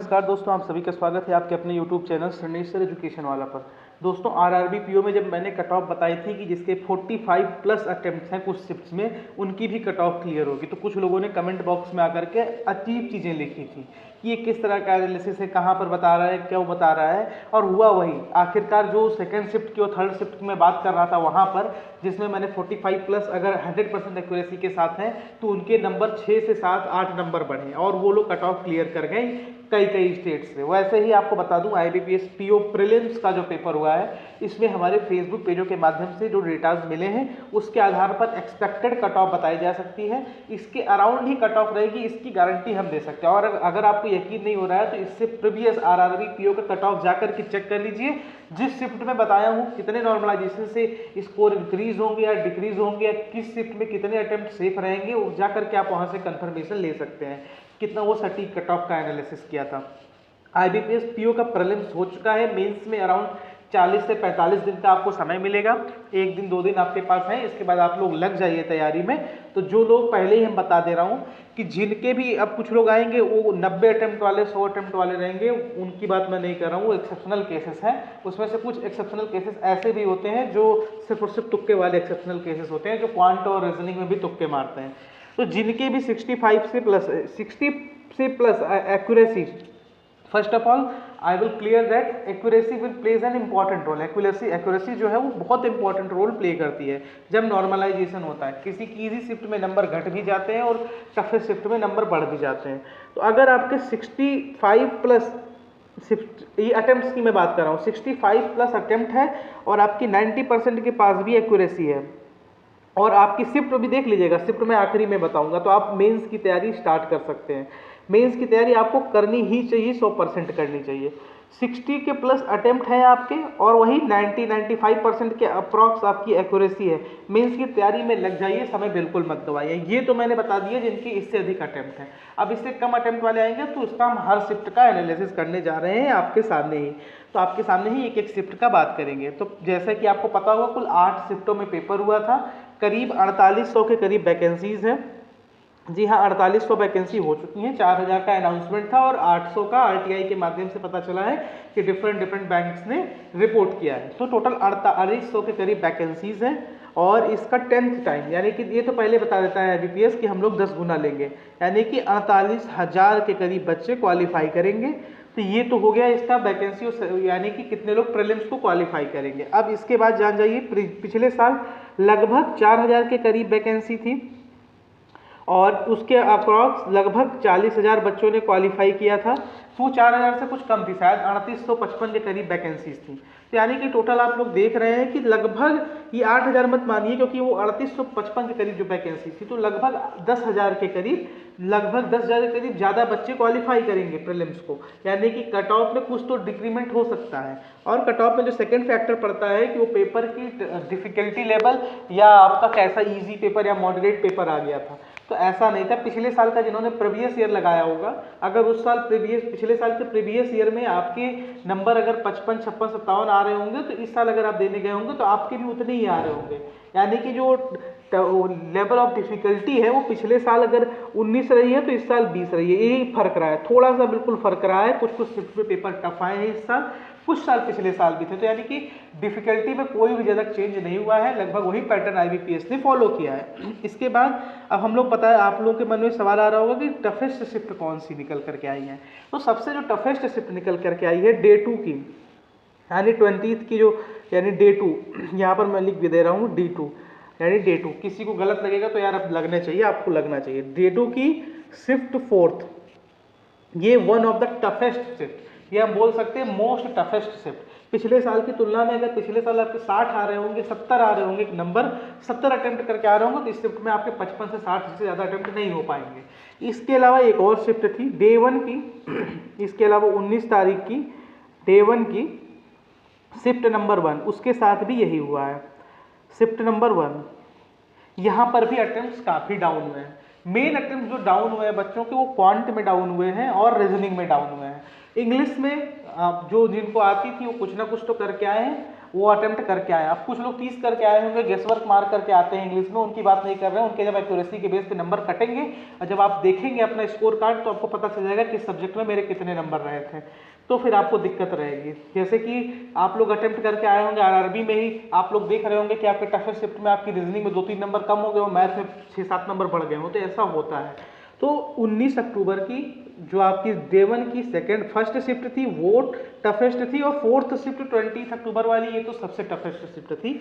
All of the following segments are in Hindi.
नमस्कार दोस्तों, आप सभी का स्वागत है आपके अपने YouTube चैनल सर एजुकेशन वाला पर। दोस्तों आरआरबी पीओ में जब मैंने कट ऑफ बताई थी कि जिसके 45 प्लस अटेम्प्ट्स हैं कुछ शिफ्ट्स में, उनकी भी कट ऑफ क्लियर होगी, तो कुछ लोगों ने कमेंट बॉक्स में आकर के अजीब चीज़ें लिखी थी कि ये किस तरह का एनालिसिस है, कहाँ पर बता रहा है, क्यों बता रहा है। और हुआ वही, आखिरकार जो सेकेंड शिफ्ट की और थर्ड शिफ्ट की मैं बात कर रहा था वहाँ पर, जिसमें मैंने 45 प्लस अगर 100% एक्यूरेसी के साथ हैं तो उनके नंबर 6 से 7 8 नंबर बढ़े और वो लोग कट ऑफ क्लियर कर गए कई स्टेट से। वैसे ही आपको बता दूं, आईबीपीएस पीओ प्रीलिम्स का जो पेपर हुआ है, इसमें हमारे फेसबुक पेजों के माध्यम से जो डेटाज मिले हैं उसके आधार पर एक्सपेक्टेड कट ऑफ बताई जा सकती है। इसके अराउंड ही कट ऑफ रहेगी, इसकी गारंटी हम दे सकते हैं। और अगर आपको यकीन नहीं हो रहा है तो इससे प्रीवियस आरआरबी पीओ का कट ऑफ जाकर के चेक कर लीजिए। जिस शिफ्ट में बताया हूँ कितने नॉर्मलाइजेशन से स्कोर इंक्रीज होंगे या डिक्रीज होंगे, या किस शिफ्ट में कितने अटेम्प्ट सेफ रहेंगे, जाकर के आप वहाँ से कंफर्मेशन ले सकते हैं कितना वो सटीक कट ऑफ का एनालिसिस किया था। आईबीपीएस पीओ का प्रीलिम्स हो चुका है, मेंस में अराउंड 40 से 45 दिन का आपको समय मिलेगा। एक दिन 2 दिन आपके पास है, इसके बाद आप लोग लग जाइए तैयारी में। तो जो लोग पहले ही हम बता दे रहा हूँ कि जिनके भी अब कुछ लोग आएंगे वो 90 अटेम्प्ट वाले 100 अटेम्प्ट वाले रहेंगे, उनकी बात मैं नहीं कर रहा हूँ, वो एक्सेप्शनल केसेस हैं। उसमें से कुछ एक्सेप्शनल केसेस ऐसे भी होते हैं जो सिर्फ और सिर्फ तुक्के वाले एक्सेप्शनल केसेस होते हैं, जो क्वांट और रीजनिंग में भी तुक्के मारते हैं। तो जिनके भी 60 से plus accuracy, first of all I will clear that accuracy will plays an important role. Accuracy जो है वो बहुत इंपॉर्टेंट रोल प्ले करती है जब नॉर्मलाइजेशन होता है। किसी की इजी शिफ्ट में नंबर घट भी जाते हैं और टफेस्ट शिफ्ट में नंबर बढ़ भी जाते हैं। तो अगर आपके 65 प्लस शिफ्ट, ये अटेम्प्ट्स की मैं बात कर रहा हूँ, 65 प्लस अटेम्प्ट है और आपकी 90% के पास भी एक्यूरेसी है और आपकी शिफ्ट भी देख लीजिएगा, शिफ्ट में आखिरी में बताऊंगा, तो आप मेंस की तैयारी स्टार्ट कर सकते हैं। मेंस की तैयारी आपको करनी ही चाहिए, 100% करनी चाहिए। 60 के प्लस अटेम्प्ट हैं आपके और वही 95% के अप्रॉक्स आपकी एक्यूरेसी है। मेंस की तैयारी में लग जाइए, समय बिल्कुल मत गवाइए। ये तो मैंने बता दिया जिनकी इससे अधिक अटेम्प्ट है। अब इससे कम अटेम्प्ट वाले आएंगे तो उसका हम हर शिफ्ट का एनालिसिस करने जा रहे हैं आपके सामने ही। तो आपके सामने ही एक शिफ्ट का बात करेंगे। तो जैसे कि आपको पता होगा, कुल 8 शिफ्टों में पेपर हुआ था, करीब 4800 के करीब वैकेंसीज हैं। जी हाँ, 4800 वैकेंसी हो चुकी हैं। 4000 का अनाउंसमेंट था और 800 का आरटीआई के माध्यम से पता चला है कि डिफरेंट बैंक्स ने रिपोर्ट किया है। तो टोटल 4800 के करीब वैकेंसीज हैं और इसका 10th टाइम, यानी कि ये तो पहले बता देता है आईबीपीएस कि हम लोग 10 गुना लेंगे, यानी कि 48,000 के करीब बच्चे क्वालिफाई करेंगे। तो ये तो हो गया इसका वैकेंसी, यानी कि कितने लोग प्रीलिम्स को क्वालिफाई करेंगे। अब इसके बाद जान जाइए, पिछले साल लगभग 4000 के करीब वैकेंसी थी और उसके अप्रॉक्स लगभग 40,000 बच्चों ने क्वालिफाई किया था। वो 4000 से कुछ कम थी, शायद 3855 के करीब वैकेंसीज थी। तो यानी कि टोटल आप लोग देख रहे हैं कि लगभग, ये 8000 मत मानिए क्योंकि वो 3855 के करीब जो वैकेंसी थी, तो लगभग 10,000 के करीब, लगभग 10,000 के करीब ज़्यादा बच्चे क्वालिफाई करेंगे प्रीलिम्स को। यानी कि कट ऑफ में कुछ तो डिक्रीमेंट हो सकता है। और कट ऑफ में जो सेकंड फैक्टर पड़ता है कि वो पेपर की डिफिकल्टी लेवल या आपका कैसा ईजी पेपर या मॉडरेट पेपर आ गया था। तो ऐसा नहीं था। पिछले साल का जिन्होंने प्रीवियस ईयर लगाया होगा, अगर उस साल पिछले साल के प्रीवियस ईयर में आपके नंबर अगर 55, 56, 57 आ रहे होंगे, तो इस साल अगर आप देने गए होंगे तो आपके भी उतने ही आ रहे होंगे। यानी कि जो लेवल ऑफ डिफिकल्टी है वो पिछले साल अगर 19 रही है तो इस साल 20 रही है। यही फर्क रहा है, थोड़ा सा बिल्कुल फर्क रहा है। कुछ शिफ्ट में पेपर टफ आए हैं इस साल, कुछ साल पिछले साल भी थे। तो यानी कि डिफिकल्टी में कोई भी ज़्यादा चेंज नहीं हुआ है, लगभग वही पैटर्न आईबीपीएस ने फॉलो किया है। इसके बाद अब हम लोग, पता है आप लोगों के मन में सवाल आ रहा होगा कि टफेस्ट शिफ्ट कौन सी निकल करके आई है। तो सबसे जो टफेस्ट शिफ्ट निकल करके आई है डे 2 की, यानी 20th की, जो यानी डे 2, यहाँ पर मैं लिख भी दे रहा हूँ D2, यानी डे 2। किसी को गलत लगेगा तो यार अब लगना चाहिए, आपको लगना चाहिए। डे 2 की शिफ्ट 4th, ये one of the toughest shift, ये हम बोल सकते हैं मोस्ट टफेस्ट शिफ्ट। पिछले साल की तुलना में अगर पिछले साल आपके 60 आ रहे होंगे, 70 आ रहे होंगे, नंबर 70 अटेम्प्ट करके आ रहे होंगे, तो इस शिफ्ट में आपके 55 से 60 से ज़्यादा अटेम्प्ट नहीं हो पाएंगे। इसके अलावा एक और शिफ्ट थी डे 1 की, इसके अलावा 19 तारीख की डे 1 की शिफ्ट नंबर 1, उसके साथ भी यही हुआ है। शिफ्ट नंबर 1, यहाँ पर भी अटेम्प्ट्स काफ़ी डाउन हुए हैं। मेन अटेम्प्ट जो डाउन हुए हैं बच्चों के, वो क्वांट में डाउन हुए हैं और रीजनिंग में डाउन हुए हैं। इंग्लिश में जो जिनको आती थी वो कुछ ना कुछ तो करके आए हैं, वो अटेम्प्ट करके आए। अब कुछ लोग 30 करके आए होंगे, गेस वर्क मार करके आते हैं इंग्लिश में, उनकी बात नहीं कर रहे हैं। उनके जब एक्यूरेसी के बेस पे नंबर कटेंगे और जब आप देखेंगे अपना स्कोर कार्ड तो आपको पता चल जाएगा किस सब्जेक्ट में मेरे कितने नंबर रहे थे, तो फिर आपको दिक्कत रहेगी। जैसे कि आप लोग अटेम्प्ट करके आए होंगे आरआरबी में ही, आप लोग देख रहे होंगे कि आपके टफेस्ट शिफ्ट में आपकी रीजनिंग में 2-3 नंबर कम हो गए हो, मैथ में 6-7 नंबर बढ़ गए हो, तो ऐसा होता है। तो 19 अक्टूबर की जो आपकी डे 1 की फर्स्ट शिफ्ट थी वो टफेस्ट थी, और फोर्थ शिफ्ट 20 अक्टूबर वाली ये तो सबसे टफेस्ट शिफ्ट थी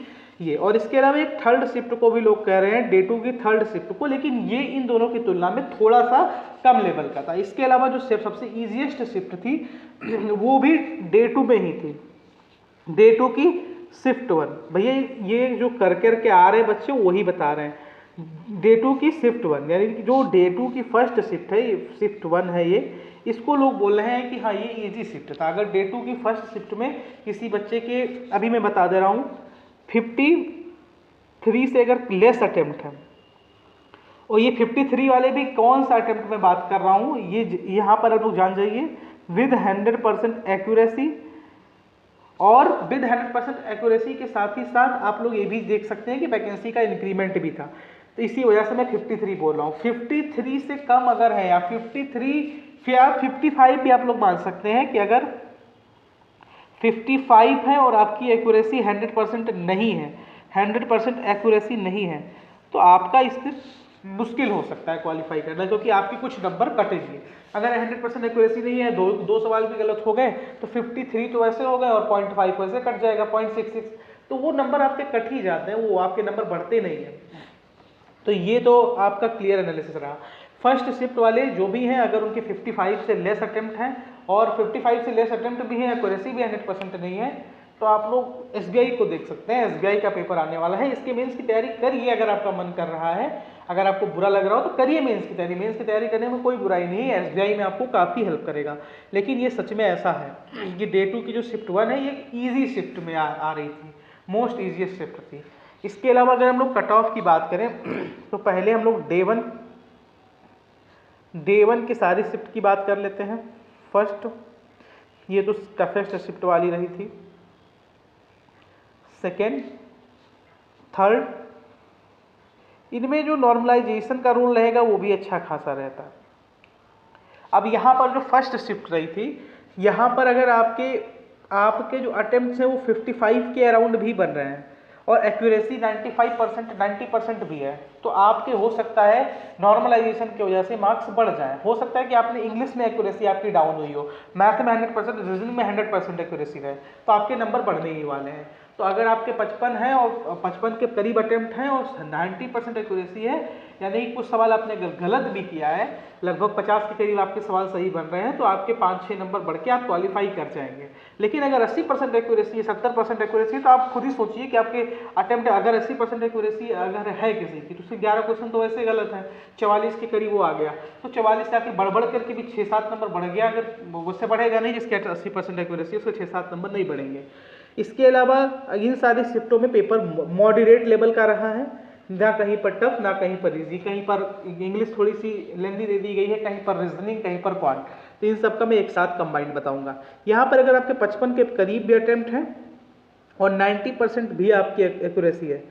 ये। और इसके अलावा एक थर्ड शिफ्ट को भी लोग कह रहे हैं, डे 2 की थर्ड शिफ्ट को, लेकिन ये इन दोनों की तुलना में थोड़ा सा कम लेवल का था। इसके अलावा जो सबसे ईजिएस्ट शिफ्ट थी वो भी डे 2 में ही थी, डे 2 की शिफ्ट 1। भैया ये जो कर करके आ रहे बच्चे वही बता रहे हैं, डे 2 की शिफ्ट 1, यानी कि जो डे 2 की फर्स्ट शिफ्ट है, शिफ्ट 1 है ये, इसको लोग बोल रहे हैं कि हाँ ये इजी शिफ्ट था। अगर डे 2 की फर्स्ट शिफ्ट में किसी बच्चे के, अभी मैं बता दे रहा हूँ, 53 से अगर लेस अटेम्प्ट है, और ये 53 वाले भी कौन सा अटेम्प्ट में बात कर रहा हूँ, ये यहाँ पर आप लोग जान जाइए, विद 100% एक्यूरेसी। और विद 100% एक्यूरेसी के साथ ही साथ आप लोग ये भी देख सकते हैं कि वैकेंसी का इंक्रीमेंट भी था, तो इसी वजह से मैं 53 बोल रहा हूँ। 53 से कम अगर है, या 53 फिर आप 55 भी आप लोग मान सकते हैं कि अगर 55 है और आपकी एक्यूरेसी 100% नहीं है, 100% एक्यूरेसी नहीं है, तो आपका इससे मुश्किल हो सकता है क्वालिफाई करना, क्योंकि आपकी कुछ नंबर कटेंगे। अगर 100% एक्यूरेसी नहीं है, दो सवाल भी गलत हो गए, तो 53 तो वैसे हो गए और 0.5 वैसे कट जाएगा, 0.66, तो वो नंबर आपके कट ही जाते हैं, वो आपके नंबर बढ़ते नहीं हैं। तो ये तो आपका क्लियर एनालिसिस रहा। फर्स्ट शिफ्ट वाले जो भी हैं, अगर उनके 55 से लेस अटेम्प्ट हैं और 55 से लेस अटेम्प्ट भी है, एक्यूरेसी भी 100% नहीं है, तो आप लोग एसबीआई को देख सकते हैं। एसबीआई का पेपर आने वाला है, इसके मेंस की तैयारी करिए अगर आपका मन कर रहा है। अगर आपको बुरा लग रहा हो तो करिए मेंस की तैयारी, मेंस की तैयारी करने में कोई बुराई नहीं है, एसबीआई में आपको काफ़ी हेल्प करेगा। लेकिन ये सच में ऐसा है कि डे 2 की जो शिफ्ट 1 है ये ईजी शिफ्ट में आ रही थी, मोस्ट ईजीएस्ट शिफ्ट थी। इसके अलावा अगर हम लोग कट ऑफ की बात करें तो पहले हम लोग डे 1 की सारी शिफ्ट की बात कर लेते हैं। फर्स्ट ये तो टफेस्ट शिफ्ट वाली रही थी, सेकेंड, थर्ड, इनमें जो नॉर्मलाइजेशन का रूल रहेगा वो भी अच्छा खासा रहता है। अब यहाँ पर जो फर्स्ट शिफ्ट रही थी, यहाँ पर अगर आपके जो अटेम्प्ट्स हैं वो 55 के अराउंड भी बन रहे हैं और एक्यूरेसी 95% 90% भी है, तो आपके हो सकता है नॉर्मलाइजेशन की वजह से मार्क्स बढ़ जाएं। हो सकता है कि आपने इंग्लिश में एक्यूरेसी आपकी डाउन हुई हो, मैथ में 100%, रीजनिंग में 100% एक्यूरेसी रहे, तो आपके नंबर बढ़ने ही वाले हैं। तो अगर आपके 55 हैं और 55 के करीब अटेम्प्ट हैं और 90% एक्यूरेसी है, यानी कुछ सवाल आपने गलत भी किया है, लगभग 50 के करीब आपके सवाल सही बन रहे हैं, तो आपके 5-6 नंबर बढ़ के आप क्वालिफाई कर जाएंगे। लेकिन अगर 80% एक्यूरेसी है, 70% एक्यूरेसी, तो आप खुद ही सोचिए कि आपके अटेम्प्ट, अगर 80% एक्यूरेसी अगर है किसी की, तो उससे 11 क्वेश्चन तो वैसे गलत है, 44 के करीब वो आ गया, तो 44 से आके बढ़ करके भी 6-7 नंबर बढ़ गया। अगर उससे बढ़ेगा नहीं, जिसके 80% एक्यूरेसी, उसके 6-7 नंबर नहीं बढ़ेंगे। इसके अलावा इन सारी शिफ्टों में पेपर मॉडरेट लेवल का रहा है, ना कहीं पर टफ ना कहीं पर इजी, कहीं पर इंग्लिश थोड़ी सी लेंदी दे दी गई है, कहीं पर रीजनिंग, कहीं पर क्वांट, तो इन सब का मैं एक साथ कंबाइंड बताऊंगा। यहाँ पर अगर आपके 55 के करीब भी अटेम्प्ट हैं और 90% भी आपकी एक्यूरेसी है,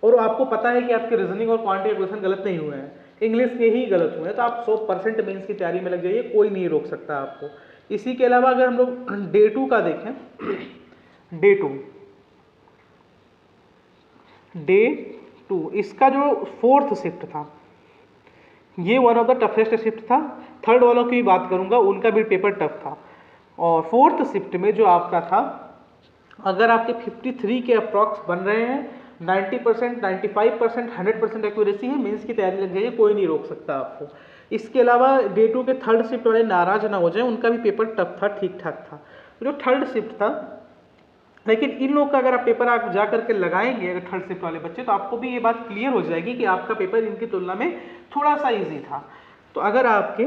और आपको पता है कि आपके रीजनिंग और क्वांट के क्वेश्चन गलत नहीं हुए हैं, इंग्लिश के ही गलत हुए हैं, तो आप 100% मेंस की तैयारी में लग जाइए, कोई नहीं रोक सकता आपको। इसी के अलावा अगर हम लोग डे 2 का देखें, डे 2 इसका जो फोर्थ शिफ्ट था, ये one of the toughest shift था। थर्ड वालों की भी बात करूंगा, उनका भी पेपर टफ था। और फोर्थ शिफ्ट में जो आपका था, अगर आपके 53 के अप्रॉक्स बन रहे हैं, 90%, 95%, 100% एक्यूरेसी है, मेंस की तैयारी लग जाइए, कोई नहीं रोक सकता आपको। इसके अलावा डे 2 के थर्ड शिफ्ट वाले नाराज ना हो जाए, उनका भी पेपर टफ था, ठीक ठाक था। जो थर्ड शिफ्ट था, लेकिन इन लोग का अगर आप पेपर आप जा करके लगाएंगे, अगर थर्ड शिफ्ट वाले बच्चे, तो आपको भी ये बात क्लियर हो जाएगी कि आपका पेपर इनकी तुलना में थोड़ा सा इजी था। तो अगर आपके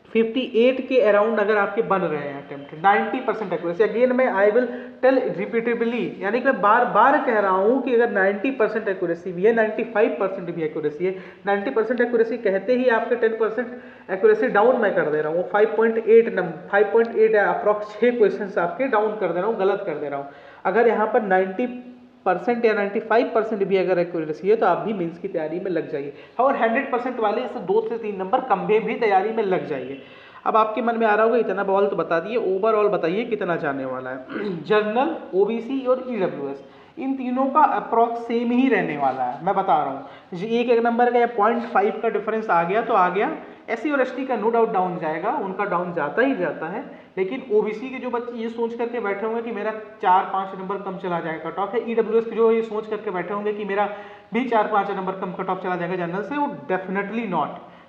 58 के अराउंड अगर आपके बन रहे हैं अटेम्प्ट, 90% एक्यूरेसी, अगेन मैं आई विल टेल रिपीटेबली, यानी कि मैं बार बार कह रहा हूं कि अगर 90% एक्यूरेसी भी है, 95% भी एक्यूरेसी है, 90% एक्यूरेसी कहते ही आपके 10% एक्यूरेसी डाउन मैं कर दे रहा हूँ, 5.8 अप्रॉक्स 6 क्वेश्चन आपके डाउन कर दे रहा हूँ, गलत कर दे रहा हूँ। अगर यहाँ पर 90% या 95% भी अगर एक्यूरेसी है तो आप भी मेंस की तैयारी में लग जाइए, और 100% वाले इससे 2 से 3 नंबर कम में भी तैयारी में लग जाइए। अब आपके मन में आ रहा होगा इतना बॉल तो बता दिए, ओवरऑल बताइए कितना जाने वाला है। जनरल, ओबीसी और ईडब्ल्यूएस इन तीनों का अप्रॉक्स सेम ही रहने वाला है, मैं बता रहा हूँ। एक एक नंबर का या 0.5 का डिफरेंस आ गया तो आ गया। एससी और एसटी का नो डाउट डाउन जाएगा, उनका डाउन जाता ही जाता है, लेकिन ओबीसी के जो बच्चे ये सोच करके बैठे होंगे कि मेरा 4-5 नंबर कम चला जाएगा कट ऑफ, है ईडब्ल्यूएस के जो ये सोच करके बैठे होंगे कि मेरा भी 4-5 नंबर कम कट ऑफ चला जाएगा जनरल से, वो डेफिनेटली नॉट।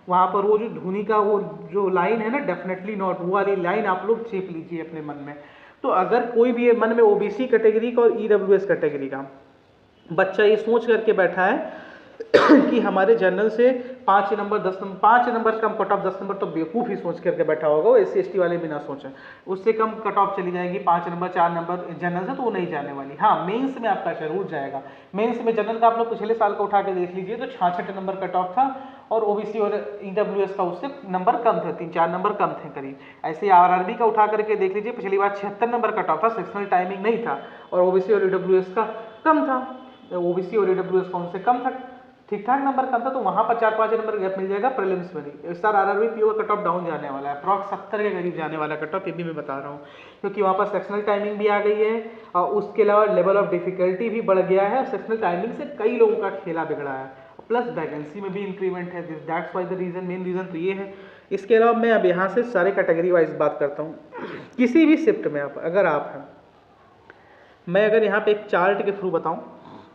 वहाँ पर वो जो धोनी का वो जो लाइन है ना, डेफिनेटली नॉट, वो वाली लाइन आप लोग छेप लीजिए अपने मन में। तो अगर कोई भी मन में ओबीसी कैटेगरी का और ईडब्ल्यूएस कैटेगरी का बच्चा ये सोच करके बैठा है कि हमारे जनरल से 5 नंबर 10 नंबर 5 नंबर कम कट ऑफ 10 नंबर, तो बेवकूफ़ ही सोच करके बैठा होगा वो, एससी एसटी वाले भी ना सोचें। उससे कम कट ऑफ चली जाएगी 5 नंबर 4 नंबर जनरल से, तो वो नहीं जाने वाली। हाँ, मेंस में आपका जरूर जाएगा। मेंस में जनरल का आप लोग पिछले साल का उठा के देख लीजिए तो 66 नंबर कट ऑफ था, और ओबीसी और ईडब्ल्यूएस का उससे नंबर कम थे, 3-4 नंबर कम थे करीब। ऐसे आरआरबी का उठा करके देख लीजिए, पिछली बार 76 नंबर कट ऑफ था, सेक्शनल टाइमिंग नहीं था, और ओबीसी और ईडब्ल्यूएस का कम था। ओबीसी और ईडब्ल्यूएस का उनसे कम था, ठीक ठाक नंबर कम था, तो वहां पर 4-5 नंबर गैप मिल जाएगा प्रीलिम्स में भी। इस साल आरआरबी पीओ का कट ऑफ डाउन जाने वाला है, अप्रॉक्स 70 के करीब जाने वाला कट ऑफ, ये भी मैं बता रहा हूँ, क्योंकि वहाँ पर सेक्शनल टाइमिंग भी आ गई है, और उसके अलावा लेवल ऑफ डिफिकल्टी भी बढ़ गया है। सेक्शनल टाइमिंग से कई लोगों का खेला बिगड़ा है, प्लस वैकेंसी में भी इंक्रीमेंट है, that's why the reason, main reason तो ये है। इसके अलावा मैं अब यहाँ से सारे कैटेगरी वाइज बात करता हूँ। किसी भी शिफ्ट में अगर आप हैं, मैं अगर यहाँ पे एक चार्ट के थ्रू बताऊँ,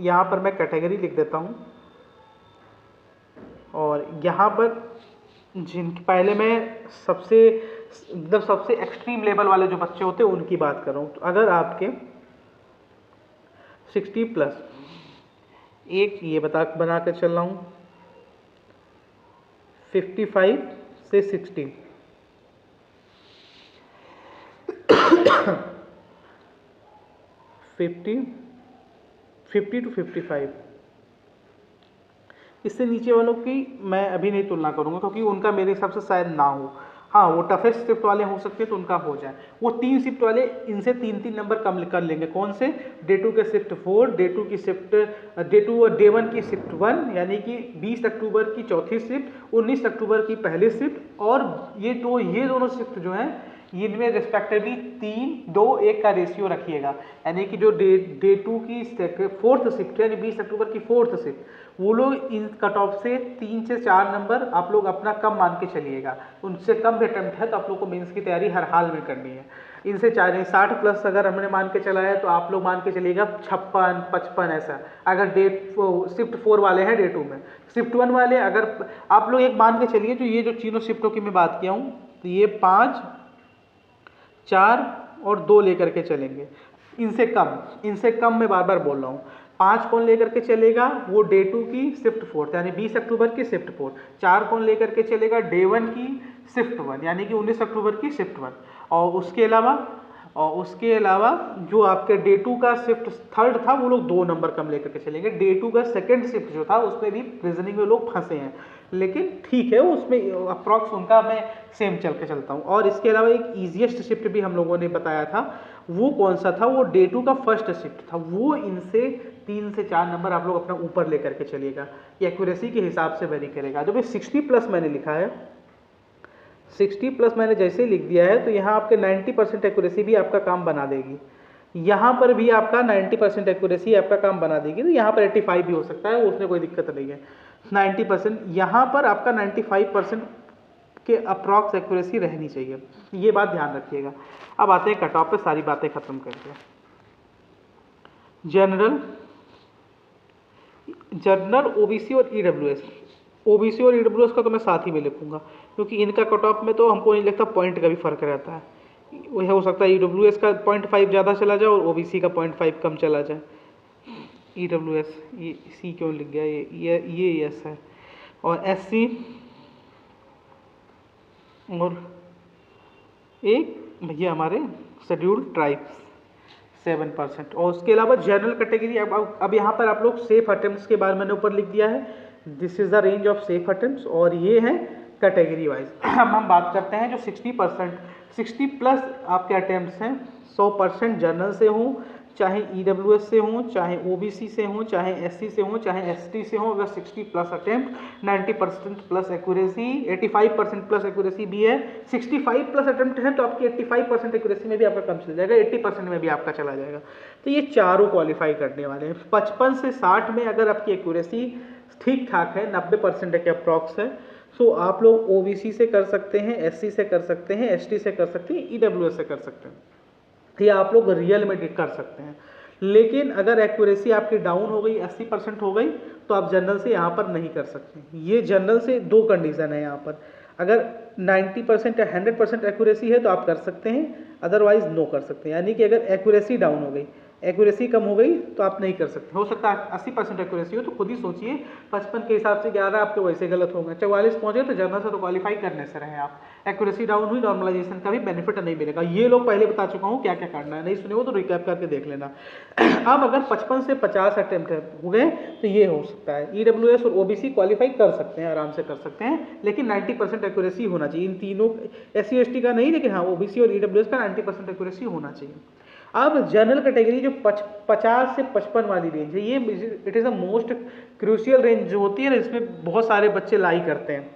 यहाँ पर मैं कैटेगरी लिख देता हूँ, और यहाँ पर जिन पहले मैं सबसे एक्सट्रीम लेवल वाले जो बच्चे होते हैं उनकी बात कर रहा हूँ। तो अगर आपके 60+, एक ये बना कर चल रहा हूँ 55 से 60, 50 to 55, इससे नीचे वालों की मैं अभी नहीं तुलना करूंगा, क्योंकि उनका मेरे हिसाब से शायद ना हो। हाँ, वो टफेस्ट शिफ्ट वाले हो सकते हैं तो उनका हो जाए। वो 3 शिफ्ट वाले इनसे 3-3 नंबर कम कर लेंगे। कौन से? डे 2 के शिफ्ट 4, डे 2 की शिफ्ट डे 2 और डे 1 की शिफ्ट 1, यानी कि 20 अक्टूबर की चौथी शिफ्ट, 19 अक्टूबर की पहली शिफ्ट, और ये दोनों शिफ्ट जो हैं इनमें रिस्पेक्टिवली 3-2-1 का रेशियो रखिएगा। यानी कि जो डे 2 की 4th शिफ्ट है, यानी 20 अक्टूबर की 4th शिफ्ट, वो लोग इन कट ऑफ से 3 से 4 नंबर आप लोग अपना कम मान के चलिएगा। उनसे कम भी अटेम्प्ट है तो आप लोग को मेंस की तैयारी हर हाल में करनी है। इनसे 60+ अगर हमने मान के चला है तो आप लोग मान के चलिएगा 56-55 ऐसा। अगर शिफ्ट 4 वाले हैं डे 2 में, शिफ्ट 1 वाले अगर आप लोग एक मान के चलिए, जो ये जो तीनों शिफ्टों की मैं बात किया हूँ, तो ये 5, 4 और 2 लेकर के चलेंगे। इनसे कम मैं बार बार बोल रहा हूँ। 5 कौन लेकर के चलेगा? वो डे 2 की शिफ्ट 4 यानी 20 अक्टूबर की शिफ्ट 4। 4 कौन लेकर के चलेगा? डे 1 की शिफ्ट 1 यानी कि 19 अक्टूबर की शिफ्ट 1। और उसके अलावा जो आपके डे 2 का शिफ्ट 3rd था, वो लोग 2 नंबर कम लेकर के चलेंगे। डे 2 का 2nd शिफ्ट जो था उसमें भी रीजनिंग में लोग फंसे हैं, लेकिन ठीक है, उसमें अप्रॉक्स उनका मैं सेम चल के चलता हूँ। और इसके अलावा एक ईजीएस्ट शिफ्ट भी हम लोगों ने बताया था, वो कौन सा था? वो डे 2 का फर्स्ट शिफ्ट था। वो इनसे 3 से 4 नंबर आप लोग अपना ऊपर लेकर के चलिएगा, एक्यूरेसी के हिसाब से वेरी करेगा। जो भी 60+ मैंने लिखा है, 60+ मैंने जैसे ही लिख दिया है, तो यहाँ आपके 90% एक्यूरेसी भी आपका काम बना देगी। यहाँ पर भी आपका 90% एक्यूरेसी आपका काम बना देगी। तो यहाँ पर 85 भी हो सकता है, उसमें कोई दिक्कत नहीं है। 90% यहाँ पर आपका 95% के अप्रॉक्स एक्यूरेसी रहनी चाहिए, ये बात ध्यान रखिएगा। अब आते हैं कट ऑफ पे, सारी बातें खत्म करके। जनरल, ओबीसी और ईडब्ल्यूएस। ओबीसी और ईडब्ल्यूएस का तो मैं साथ ही में लिखूंगा, क्योंकि इनका कट ऑफ में तो हमको नहीं लगता पॉइंट का भी फर्क रहता है। वह हो सकता है ईडब्ल्यूएस का 0.5 ज़्यादा चला जाए और ओबीसी का 0.5 कम चला जाए। ईडब्ल्यूएस, ये सी क्यों लिख गया? ये यस है। और एससी और एक भैया हमारे शेड्यूल्ड ट्राइब्स 7%। और उसके अलावा जनरल कैटेगरी, अब यहाँ पर आप लोग सेफ अटेम्प्ट्स के बारे में मैंने ऊपर लिख दिया है, this is the range of safe attempts, और ये है कैटेगरी वाइज। अब हम बात करते हैं जो 60+ आपके अटेम्प्ट्स हैं, 100% जनरल से हों, चाहे EWS से हों, चाहे OBC से हों, चाहे SC से हों, चाहे ST से हों, अगर 60 plus attempt, 90% plus accuracy, 85% plus accuracy भी है, 65 प्लस अटेम्प्ट है तो आपकी 85% एक्यूरेसी में भी आपका कम चल जाएगा, 80% में भी आपका चला जाएगा। तो ये चारों क्वालिफाई करने वाले हैं। 55 से 60 में अगर आपकी एक्यूरेसी ठीक ठाक है, 90% के अप्रॉक्स है, तो आप लोग OBC से कर सकते हैं, SC से कर सकते हैं, ST से कर सकते हैं, EWS से कर सकते हैं, ये आप लोग रियल में कर सकते हैं। लेकिन अगर एक्यूरेसी आपकी डाउन हो गई, 80% हो गई, तो आप जनरल से यहाँ पर नहीं कर सकते। ये जनरल से दो कंडीशन है यहाँ पर, अगर 90% या 100% एक्यूरेसी है तो आप कर सकते हैं, अदरवाइज नो कर सकते हैं। यानी कि अगर एक्यूरेसी डाउन हो गई, एक्यूरेसी कम हो गई तो आप नहीं कर सकते। हो सकता है 80% एक्यूरेसी हो, तो खुद ही सोचिए 55 के हिसाब से 11 आपके वैसे गलत होंगे, 44 पहुंचे तो जनरल से तो क्वालिफाई करने से रहे आप। एक्यूरेसी डाउन हुई, नॉर्मलाइजेशन का भी बेनिफिट नहीं मिलेगा। ये लोग पहले बता चुका हूँ क्या क्या करना है, नहीं सुने हो तो रिकैप करके देख लेना। अब अगर 55 से 50 अटेम्प्ट हो गए तो ये हो सकता है, EWS और OBC क्वालिफाई कर सकते हैं, आराम से कर सकते हैं, लेकिन 90% एक्यूरेसी होना चाहिए इन तीनों, SC ST का नहीं, लेकिन हाँ OBC और EWS का 90% एक्यूरेसी होना चाहिए। अब जनरल कैटेगरी जो 50 से 55 वाली रेंज है, ये it is a most crucial range जो होती है ना, इसमें बहुत सारे बच्चे लाई करते हैं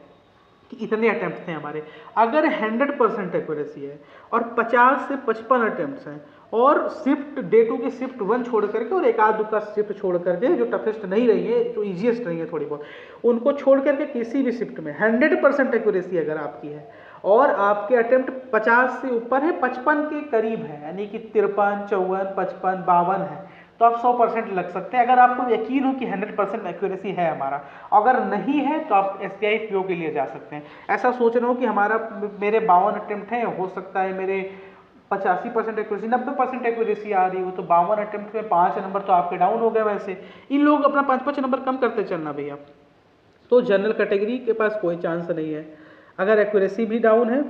कि इतने अटेम्प्ट थे हमारे। अगर 100% एक्यूरेसी है और 50 से 55 अटेम्प्ट हैं और शिफ्ट डे 2 की शिफ्ट 1 छोड़ करके और एक आध दो का शिफ्ट छोड़ करके, जो टफेस्ट नहीं रही है, जो ईजीएस्ट रही है थोड़ी बहुत, उनको छोड़ करके किसी भी शिफ्ट में 100% एक्यूरेसी अगर आपकी है और आपके अटेम्प्ट 50 से ऊपर है, 55 के करीब है, यानी कि 53, 54, 55, 52 है, तो आप 100% लग सकते हैं। अगर आपको यकीन हो कि 100% एक्यूरेसी है हमारा, अगर नहीं है तो आप SBI PO के लिए जा सकते हैं। ऐसा सोच रहे हो कि मेरे 52 अटेम्प्ट हैं, हो सकता है मेरे 85% एक्यूरेसी, 90% एक्यूरेसी आ रही हो, तो 52 अटेम्प्ट में 5 नंबर तो आपके डाउन हो गए। वैसे इन लोग अपना 5-5 नंबर कम करते चलना भैया। तो जनरल कैटेगरी के पास कोई चांस नहीं है अगर एक्यूरेसी भी डाउन है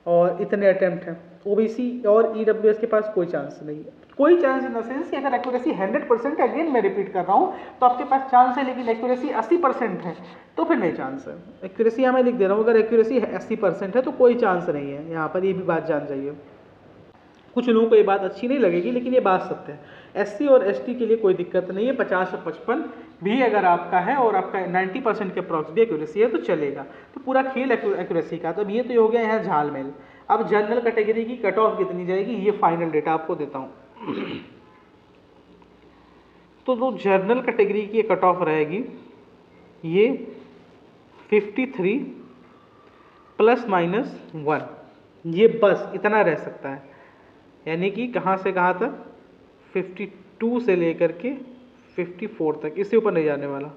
और इतने अटेम्प्ट हैं। OBC और EWS के पास कोई चांस नहीं है। कोई चांस इन द सेंस कि अगर एक्यूरेसी 100% है, अगेन मैं रिपीट कर रहा हूँ, तो आपके पास चांस है, लेकिन एक्यूरेसी 80% है तो फिर नहीं चांस है। एक्यूरेसी यहाँ मैं लिख दे रहा हूँ, अगर एक्यूरेसी 80% है तो कोई चांस नहीं है यहाँ पर, ये भी बात जान जाइए। कुछ लोगों को ये बात अच्छी नहीं लगेगी, लेकिन ये बात सत्य है। SC और ST के लिए कोई दिक्कत नहीं है, 50 से 55 भी अगर आपका है और आपका 90% के अप्रॉक्स भी एक्यूरेसी है तो चलेगा। तो पूरा खेल एक्यूरेसी का। तो ये तो हो गया यहाँ झालमेल। अब जनरल कैटेगरी की कट ऑफ कितनी जाएगी, ये फाइनल डेटा आपको देता हूँ। तो जो जनरल कैटेगरी की कट ऑफ रहेगी, ये 53 ±1, ये बस इतना रह सकता है। यानी कि कहाँ से कहाँ तक, 52 से लेकर के 54 तक, इससे ऊपर नहीं जाने वाला।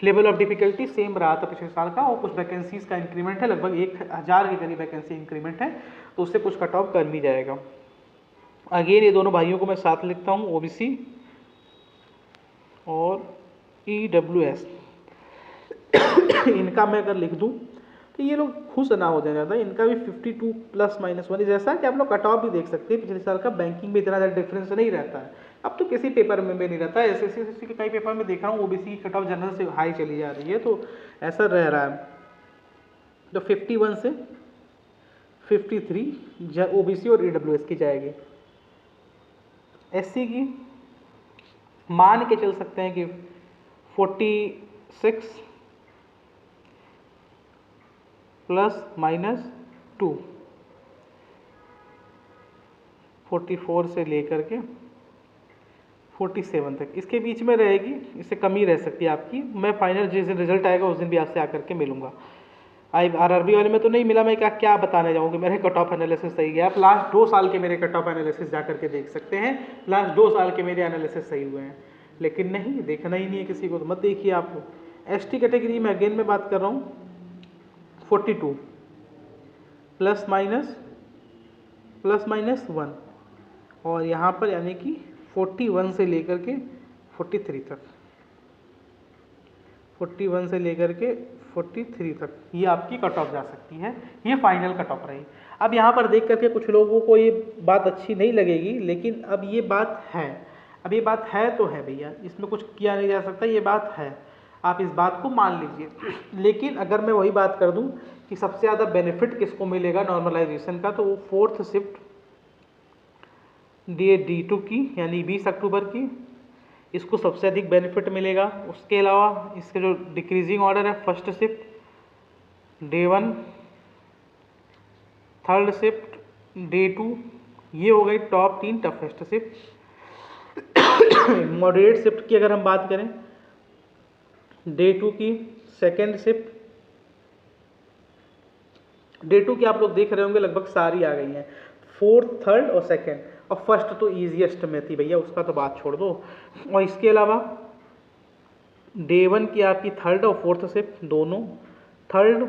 लेवल ऑफ डिफिकल्टी सेम रहा था पिछले साल का, और कुछ वैकेंसीज का इंक्रीमेंट है, लगभग 1000 के करीब वैकेंसी इंक्रीमेंट है, तो उससे कुछ कट ऑफ कर भी जाएगा। अगेन ये दोनों भाइयों को मैं साथ लिखता हूँ, OBC और EWS। इनका मैं अगर लिख दूँ तो ये लोग खुश ना हो जाए, इनका भी 52 ±1। जैसा कि आप लोग कट ऑफ भी देख सकते हैं, पिछले साल का बैंकिंग में इतना ज़्यादा डिफरेंस नहीं रहता है, अब तो किसी पेपर में भी नहीं रहता है। SSC के कई पेपर में देख रहा हूँ OBC की कट ऑफ जनरल से हाई चली जा रही है, तो ऐसा रह रहा है। तो 51 से 53 OBC और EWS की जाएगी। SC की मान के चल सकते हैं कि 46 ±2, 44 से लेकर के 47 तक, इसके बीच में रहेगी, इससे कम ही रह सकती है आपकी। मैं फाइनल जिस दिन रिजल्ट आएगा उस दिन भी आपसे आकर के मिलूंगा। RRB वाले में तो नहीं मिला, मैं क्या बताने जाऊँगी, मेरे कट ऑफ एनालिसिस सही गया। आप लास्ट 2 साल के मेरे कट ऑफ एनालिसिस जा करके देख सकते हैं, लास्ट 2 साल के मेरे एनालिसिस सही हुए हैं। लेकिन नहीं, देखना ही नहीं है किसी को, तो मत देखिए आप लोग। ST कैटेगरी में अगेन मैं बात कर रहा हूँ, 42 ±1, और यहाँ पर यानी कि 41 से लेकर के 43 तक, 41 से लेकर के 43 तक ये आपकी कट ऑफ जा सकती है। ये फाइनल कट ऑफ रही। अब यहाँ पर देख करके कुछ लोगों को ये बात अच्छी नहीं लगेगी, लेकिन अब ये बात है, अब ये बात है तो है भैया, इसमें कुछ किया नहीं जा सकता, ये बात है, आप इस बात को मान लीजिए। लेकिन अगर मैं वही बात कर दूं कि सबसे ज़्यादा बेनिफिट किसको मिलेगा नॉर्मलाइजेशन का, तो वो 4th शिफ्ट ये D2 की यानी 20 अक्टूबर की, इसको सबसे अधिक बेनिफिट मिलेगा। उसके अलावा इसके जो डिक्रीजिंग ऑर्डर है, first shift, day 1, third shift, day 2, ये हो गई top 3 toughest shift. Moderate shift की अगर हम बात करें, डे 2 की सेकेंड शिफ्ट, डे 2 की आप लोग देख रहे होंगे लगभग सारी आ गई हैं, फोर्थ, थर्ड और सेकेंड, और फर्स्ट तो ईजीएस्ट में थी भैया, उसका तो बात छोड़ दो। और इसके अलावा डे 1 की आपकी थर्ड और फोर्थ शिफ्ट दोनों, थर्ड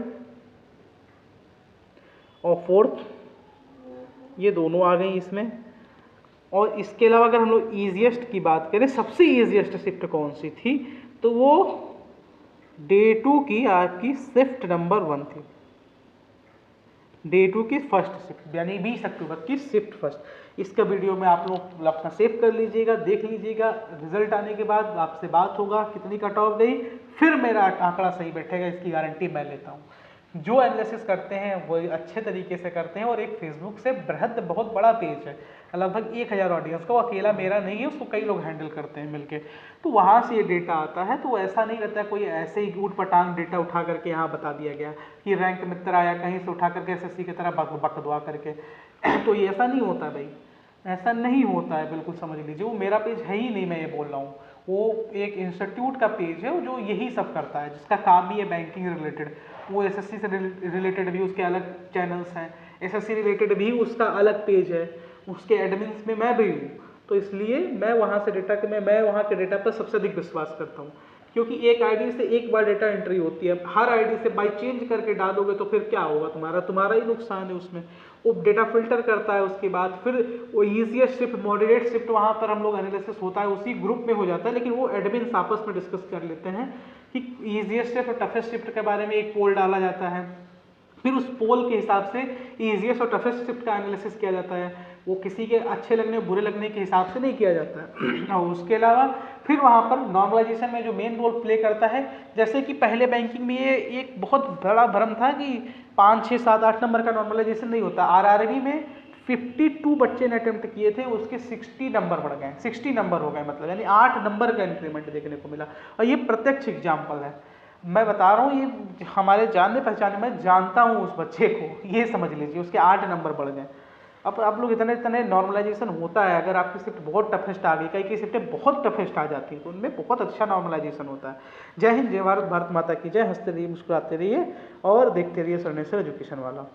और फोर्थ ये दोनों आ गई इसमें। और इसके अलावा अगर हम लोग ईजीएस्ट की बात करें, सबसे ईजीएस्ट शिफ्ट कौन सी थी, तो वो डे 2 की आपकी शिफ्ट नंबर 1 थी, डे 2 की फर्स्ट शिफ्ट यानी 20 अक्टूबर की शिफ्ट फर्स्ट। इसका वीडियो में आप लोग अपना सेव कर लीजिएगा, देख लीजिएगा, रिजल्ट आने के बाद आपसे बात होगा कितनी कट ऑफ गई, फिर मेरा आंकड़ा सही बैठेगा, इसकी गारंटी मैं लेता हूँ। जो एनालिसिस करते हैं वो अच्छे तरीके से करते हैं, और एक फेसबुक से बृहद बहुत बड़ा पेज है, लगभग 1000 ऑडियंस का, वो अकेला मेरा नहीं है, उसको कई लोग हैंडल करते हैं मिलके, तो वहाँ से ये डेटा आता है। तो ऐसा नहीं रहता कोई ऐसे ही ऊट पटांग डेटा उठा करके यहाँ बता दिया गया कि रैंक मित्र आया कहीं से उठा करके एसएससी की तरह बकदवा करके। तो ये ऐसा नहीं होता भाई, ऐसा नहीं होता है, बिल्कुल समझ लीजिए। वो मेरा पेज है ही नहीं, मैं ये बोल रहा हूँ, वो एक इंस्टीट्यूट का पेज है जो यही सब करता है, जिसका काम ही है बैंकिंग रिलेटेड। वो एसएससी से रिलेटेड भी उसके अलग चैनल्स हैं, एसएससी रिलेटेड भी उसका अलग पेज है, उसके एडमिन्स में मैं भी हूँ। तो इसलिए मैं वहाँ से डेटा मैं वहाँ के डेटा पर सबसे अधिक विश्वास करता हूँ, क्योंकि एक आईडी से एक बार डेटा एंट्री होती है, हर आईडी से बाई चेंज करके डालोगे तो फिर क्या होगा, तुम्हारा ही नुकसान है उसमें। वो डेटा फिल्टर करता है, उसके बाद फिर वो ईजीएस्ट शिफ्ट, मॉडरेट शिफ्ट, वहाँ पर हम लोग एनालिसिस होता है, उसी ग्रुप में हो जाता है, लेकिन वो एडमिन्स आपस में डिस्कस कर लेते हैं कि ईजीएस्ट शिफ्ट और टफेस्ट शिफ्ट के बारे में एक पोल डाला जाता है, फिर उस पोल के हिसाब से ईजीएस्ट और टफेस्ट शिफ्ट का एनालिसिस किया जाता है। वो किसी के अच्छे लगने बुरे लगने के हिसाब से नहीं किया जाता है। और उसके अलावा फिर वहाँ पर नॉर्मलाइजेशन में जो मेन रोल प्ले करता है, जैसे कि पहले बैंकिंग में ये एक बहुत बड़ा भ्रम था कि 5, 6, 7, 8 नंबर का नॉर्मलाइजेशन नहीं होता। आरआरबी में 52 बच्चे ने अटेम्प्ट किए थे, उसके 60 नंबर बढ़ गए, 60 नंबर हो गए, मतलब यानी 8 नंबर का इंक्रीमेंट देखने को मिला। और ये प्रत्यक्ष एग्जाम्पल है, मैं बता रहा हूँ, ये हमारे जानने पहचाने, मैं जानता हूँ उस बच्चे को, ये समझ लीजिए, उसके 8 नंबर बढ़ गए। अब आप लोग इतने नॉर्मलाइजेशन होता है, अगर आपकी शिफ्ट बहुत टफेस्ट आ गई, कई शिफ्टें बहुत टफेस्ट आ जाती हैं, तो उनमें बहुत अच्छा नॉर्मलाइजेशन होता है। जय हिंद, जय भारत, भारत माता की जय। हंसते रहिए, मुस्कुराते रहिए और देखते रहिए सर्नेश्वर एजुकेशन वाला।